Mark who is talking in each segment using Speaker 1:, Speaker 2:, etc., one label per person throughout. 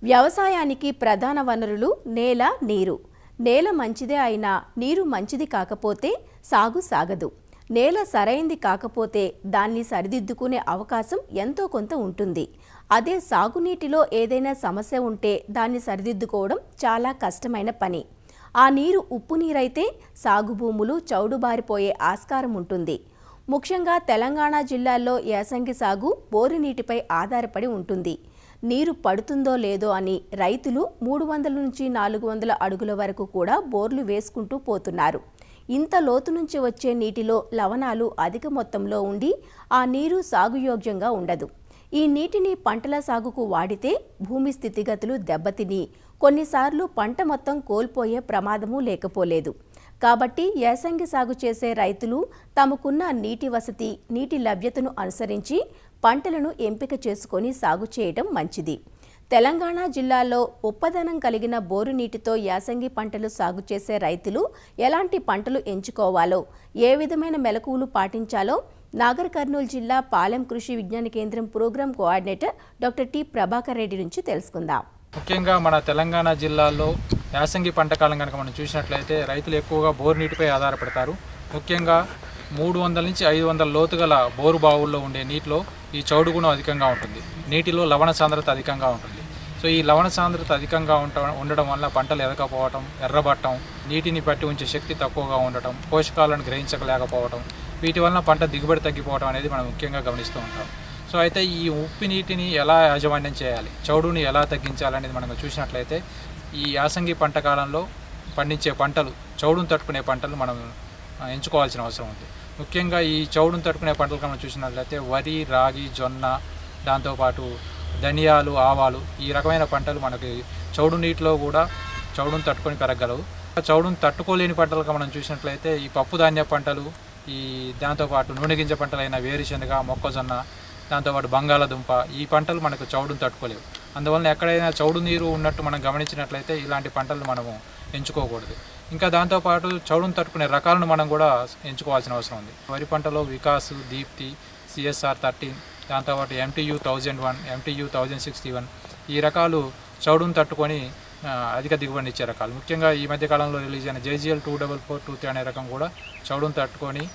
Speaker 1: వ్యవసాయానికి ప్రధాన వనరులు నేల, నీరు. నేల మంచిదే అయినా నీరు మంచిది కాకపోతే సాగు సాగదు. నేల సరైంది కాకపోతే దాన్ని సరిదిద్దుకునే అవకాశం ఎంతో కొంత ఉంటుంది. అదే సాగునీటిలో ఏదైనా సమస్య ఉంటే దాన్ని సరిదిద్దుకోవడం చాలా కష్టమైన పని. ఆ నీరు ఉప్పు నీరైతే సాగు భూములు చౌడుబారిపోయే ఆస్కారం ఉంటుంది. ముఖ్యంగా తెలంగాణ జిల్లాల్లో యాసంగి సాగు బోరు నీటిపై ఆధారపడి ఉంటుంది. నీరు పడుతుందో లేదో అని రైతులు 300 నుంచి 400 అడుగుల వరకు కూడా బోర్లు వేసుకుంటూ పోతున్నారు. ఇంత లోతు నుంచి వచ్చే నీటిలో లవణాలు అధిక మొత్తంలో ఉండి ఆ నీరు సాగుయోగ్యంగా ఉండదు. ఈ నీటిని పంటల సాగుకు వాడితే భూమి స్థితిగతులు దెబ్బతిని కొన్నిసార్లు పంట మొత్తం కోల్పోయే ప్రమాదమూ లేకపోలేదు. కాబట్టి యాసంగి సాగు చేసే రైతులు తమకున్న నీటి వసతి, నీటి లభ్యతను అనుసరించి పంటలను ఎంపిక చేసుకొని సాగు చేయడం మంచిది. తెలంగాణ జిల్లాలో ఉప్పదనం కలిగిన బోరు నీటితో యాసంగి పంటలు సాగు చేసే రైతులు ఎలాంటి పంటలు ఎంచుకోవాలో, ఏ విధమైన మెలకువలు పాటించాలో నాగర్ కర్నూలు జిల్లా Palem Krishi Vignana Kendram program coordinator doctor T Prabhakar Reddy నుంచి తెలుసుకుందాం.
Speaker 2: ముఖ్యంగా మన తెలంగాణ జిల్లాలో యాసంగి పంట కాలం కనుక మనం చూసినట్లయితే రైతులు ఎక్కువగా బోరు నీటిపై ఆధారపడతారు. ముఖ్యంగా 300 నుంచి 500 లోతు గల బోరు బావుల్లో ఉండే నీటిలో ఈ చౌడు గుణం అధికంగా ఉంటుంది. నీటిలో లవణ సాంద్రత అధికంగా ఉంటుంది. సో ఈ లవణ సాంద్రత అధికంగా ఉండడం వల్ల పంటలు ఎదకపోవటం, ఎర్రబట్టం, నీటిని పట్టి ఉంచే శక్తి తక్కువగా ఉండటం, పోషకాలను గ్రహించలేకపోవటం, వీటి వలన పంట దిగుబడి తగ్గిపోవడం అనేది మనం ముఖ్యంగా గమనిస్తూ ఉంటాం. సో అయితే ఈ ఉప్పు నీటిని ఎలా యాజమాన్యం చేయాలి, చౌడుని ఎలా తగ్గించాలనేది మనం చూసినట్లయితే ఈ యాసంగి పంట కాలంలో పండించే పంటలు, చౌడును తట్టుకునే పంటలు మనం ఎంచుకోవాల్సిన అవసరం ఉంది. ముఖ్యంగా ఈ చౌడును తట్టుకునే పంటలు మనం చూసినట్లయితే వరి, రాగి, జొన్న, దాంతోపాటు ధనియాలు, ఆవాలు, ఈ రకమైన పంటలు మనకి చౌడు నీటిలో కూడా చౌడును తట్టుకొని పెరగలవు. చౌడును తట్టుకోలేని పంటలుగా మనం చూసినట్లయితే ఈ పప్పు ధాన్య పంటలు, ఈ దాంతోపాటు నూనె గింజ పంటలైన వేరుశనగ, మొక్కజొన్న, దాంతోపాటు బంగాళాదుంప, ఈ పంటలు మనకు చౌడును తట్టుకోలేవు. అందువలన ఎక్కడైనా చౌడు నీరు ఉన్నట్టు మనం గమనించినట్లయితే ఇలాంటి పంటలు మనము ఎంచుకోకూడదు. ఇంకా దాంతోపాటు చౌడును తట్టుకునే రకాలను మనం కూడా ఎంచుకోవాల్సిన అవసరం ఉంది. వరి పంటలో వికాస్, దీప్తి, సిఎస్ఆర్ 13, దాంతోపాటు MTU 1001, MTU 1061, ఈ రకాలు చౌడును తట్టుకొని అధిక దిగుబడిని ఇచ్చే రకాలు. ముఖ్యంగా ఈ మధ్యకాలంలో రిలీజ్ అయిన JGL 24423 అనే రకం కూడా చౌడును తట్టుకొని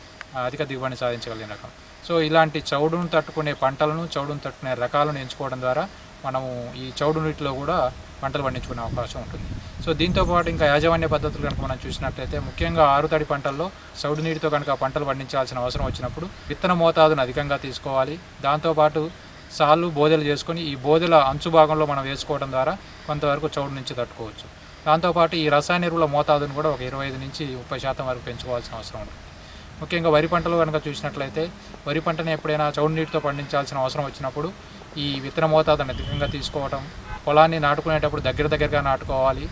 Speaker 2: అధిక దిగుబడిని సాధించగలిగిన రకం. సో ఇలాంటి చౌడును తట్టుకునే పంటలను, చౌడును తట్టుకునే రకాలను ఎంచుకోవడం ద్వారా మనము ఈ చౌడు నీటిలో కూడా పంటలు పండించుకునే అవకాశం ఉంటుంది. సో దీంతోపాటు ఇంకా యాజమాన్య పద్ధతులు కనుక మనం చూసినట్లయితే ముఖ్యంగా ఆరుతడి పంటల్లో చౌడు నీటితో కనుక పంటలు పండించాల్సిన అవసరం వచ్చినప్పుడు విత్తన మోతాదును అధికంగా తీసుకోవాలి. దాంతోపాటు సాళ్ళు, బోదెలు చేసుకొని ఈ బోదెల అంచు భాగంలో మనం వేసుకోవడం ద్వారా కొంతవరకు చౌడు నుంచి తట్టుకోవచ్చు. దాంతోపాటు ఈ రసాయన ఎరువుల మోతాదును కూడా ఒక 25 నుంచి 30% వరకు పెంచుకోవాల్సిన అవసరం ఉంటుంది. ముఖ్యంగా వరి పంటలు కనుక చూసినట్లయితే వరి పంటను ఎప్పుడైనా చౌడు నీటితో పండించాల్సిన అవసరం వచ్చినప్పుడు ఈ విత్తన మోతాదును అధికంగా తీసుకోవడం, పొలాన్ని నాటుకునేటప్పుడు దగ్గరగా నాటుకోవాలి,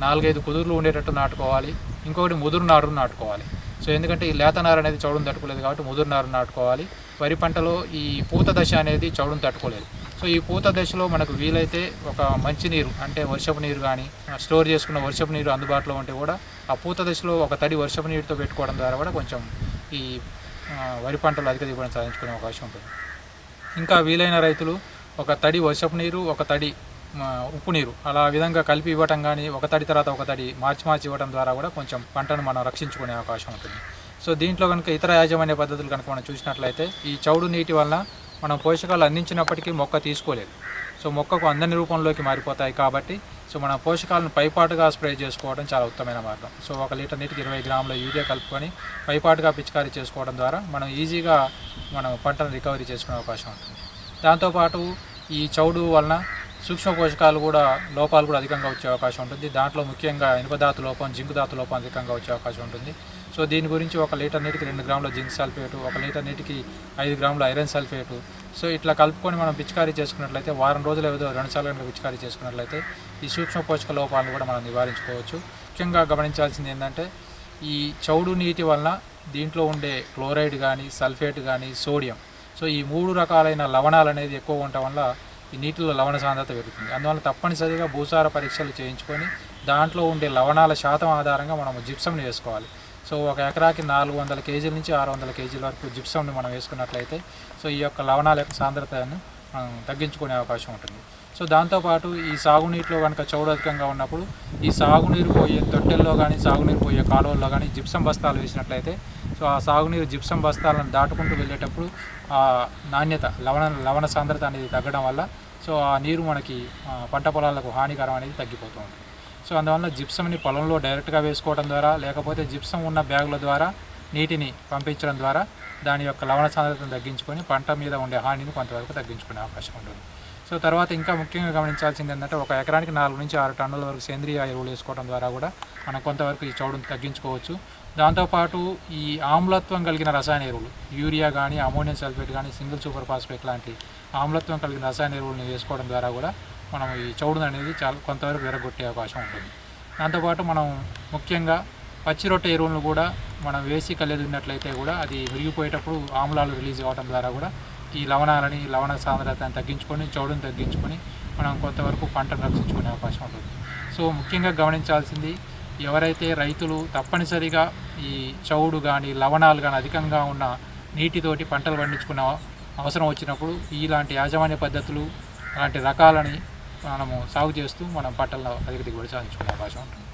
Speaker 2: 4-5 కుదుర్లు ఉండేటట్టు నాటుకోవాలి, ఇంకొకటి ముదురు నారును నాటుకోవాలి. సో ఎందుకంటే ఈ లేత నారు అనేది చౌడును తట్టుకోలేదు కాబట్టి ముదురు నారు నాటుకోవాలి. వరి పంటలో ఈ పూత దశ అనేది చౌడును తట్టుకోలేదు. సో ఈ పూత దశలో మనకు వీలైతే ఒక మంచి నీరు అంటే వర్షపు నీరు కానీ స్టోర్ చేసుకున్న వర్షపు నీరు అందుబాటులో ఉంటే కూడా ఆ పూత దశలో ఒక తడి వర్షపు నీరుతో పెట్టుకోవడం ద్వారా కూడా కొంచెం ఈ వరి పంటలు అధిక దిగుబడిని సాధించుకునే అవకాశం ఉంటుంది. ఇంకా వీలైన రైతులు ఒక తడి వర్షపు నీరు, ఒక తడి ఉప్పు నీరు అలా విధంగా కలిపి ఇవ్వటం కానీ, ఒక తడి తర్వాత ఒక తడి మార్చి ఇవ్వడం ద్వారా కూడా కొంచెం పంటను మనం రక్షించుకునే అవకాశం ఉంటుంది. సో దీంట్లో కనుక ఇతర యాజమాన్య పద్ధతులు కనుక మనం చూసినట్లయితే ఈ చౌడు నీటి వలన మనం పోషకాలు అందించినప్పటికీ మొక్క తీసుకోలేదు. సో మొక్కకు అందని రూపంలోకి మారిపోతాయి కాబట్టి సో మన పోషకాలను పైపాటుగా స్ప్రే చేసుకోవడం చాలా ఉత్తమమైన మార్గం. సో 1 లీటర్ నీటికి 20 గ్రాముల యూరియా కలుపుకొని పైపాటుగా పిచికారీ చేసుకోవడం ద్వారా మనం ఈజీగా మనం పంటను రికవరీ చేసుకునే అవకాశం ఉంటుంది. దాంతోపాటు ఈ చౌడు వలన సూక్ష్మ పోషకాలు కూడా లోపాలు కూడా అధికంగా వచ్చే అవకాశం ఉంటుంది. దాంట్లో ముఖ్యంగా ఇనుపధాతు లోపం, జింకు ధాతు లోపం అధికంగా వచ్చే అవకాశం ఉంటుంది. సో దీని గురించి 1 లీటర్ నీటికి 2 గ్రాముల జింక్ సల్ఫేటు, 1 లీటర్ నీటికి 5 గ్రాముల ఐరన్ సల్ఫేటు, సో ఇట్లా కలుపుకొని మనం పిచికారీ చేసుకున్నట్లయితే వారం రోజులు ఏదో 2 సార్లు కనుక పిచికారీ చేసుకున్నట్లయితే ఈ సూక్ష్మ పోషక లోపాలను కూడా మనం నివారించుకోవచ్చు. ముఖ్యంగా గమనించాల్సింది ఏంటంటే ఈ చౌడు నీటి వలన దీంట్లో ఉండే క్లోరైడ్ కానీ, సల్ఫేట్ కానీ, సోడియం, సో ఈ 3 రకాలైన లవణాలు అనేది ఎక్కువ ఉండటం వల్ల ఈ నీటిలో లవణ సాంద్రత పెరుగుతుంది. అందువల్ల తప్పనిసరిగా భూసార పరీక్షలు చేయించుకొని దాంట్లో ఉండే లవణాల శాతం ఆధారంగా మనం జిప్సంని వేసుకోవాలి. సో 1 ఎకరాకి 400 కేజీల నుంచి 600 కేజీల వరకు జిప్సంని మనం వేసుకున్నట్లయితే సో ఈ యొక్క లవణాల యొక్క సాంద్రతను తగ్గించుకునే అవకాశం ఉంటుంది. సో దాంతోపాటు ఈ సాగునీటిలో కనుక చౌడు అధికంగా ఉన్నప్పుడు ఈ సాగునీరు పోయే తొట్టెల్లో కానీ సాగునీరు పోయే కాలువల్లో కానీ జిప్సం బస్తాలు వేసినట్లయితే సో ఆ సాగునీరు జిప్సం బస్తాలను దాటుకుంటూ వెళ్ళేటప్పుడు ఆ నాణ్యత లవణ సాంద్రత అనేది తగ్గడం వల్ల సో ఆ నీరు మనకి పంట పొలాలకు హానికరం అనేది తగ్గిపోతుంది. సో అందువల్ల జిప్సంని పొలంలో డైరెక్ట్గా వేసుకోవడం ద్వారా లేకపోతే జిప్సం ఉన్న బ్యాగుల ద్వారా నీటిని పంపించడం ద్వారా దాని యొక్క లవణ సాంద్రతను తగ్గించుకొని పంట మీద ఉండే హానిని కొంతవరకు తగ్గించుకునే అవకాశం ఉంటుంది. సో తర్వాత ఇంకా ముఖ్యంగా గమనించాల్సింది ఏంటంటే ఒక ఎకరానికి 4 నుంచి 6 టన్నుల వరకు సేంద్రియ ఎరువులు వేసుకోవడం ద్వారా కూడా మనం కొంతవరకు ఈ చౌడును తగ్గించుకోవచ్చు. దాంతోపాటు ఈ ఆమ్లత్వం కలిగిన రసాయన ఎరువులు యూరియా కానీ అమోనియం సల్ఫేట్ కానీ సింగిల్ సూపర్ ఫాస్ఫేట్ లాంటి ఆమ్లత్వం కలిగిన రసాయన ఎరువులను వేసుకోవడం ద్వారా కూడా మనం ఈ చౌడును అనేది చాలా కొంతవరకు విరగొట్టే అవకాశం ఉంటుంది. దాంతోపాటు మనం ముఖ్యంగా పచ్చి రొట్టె ఎరువులను కూడా మనం వేసి కలిగినట్లయితే కూడా అది విరిగిపోయేటప్పుడు ఆమ్లాలు రిలీజ్ అవ్వడం ద్వారా కూడా ఈ లవణ సాంద్రతను తగ్గించుకొని చౌడును తగ్గించుకొని మనం కొంతవరకు పంటను రక్షించుకునే అవకాశం ఉంటుంది. సో ముఖ్యంగా గమనించాల్సింది ఎవరైతే రైతులు తప్పనిసరిగా ఈ చౌడు కానీ లవణాలు కానీ అధికంగా ఉన్న నీటితోటి పంటలు పండించుకునే అవసరం వచ్చినప్పుడు ఇలాంటి యాజమాన్య పద్ధతులు అలాంటి రకాలని మనము సాగు చేస్తూ మనం పంటలను అధిక దిగుబడి సాధించుకునే అవకాశం ఉంటుంది.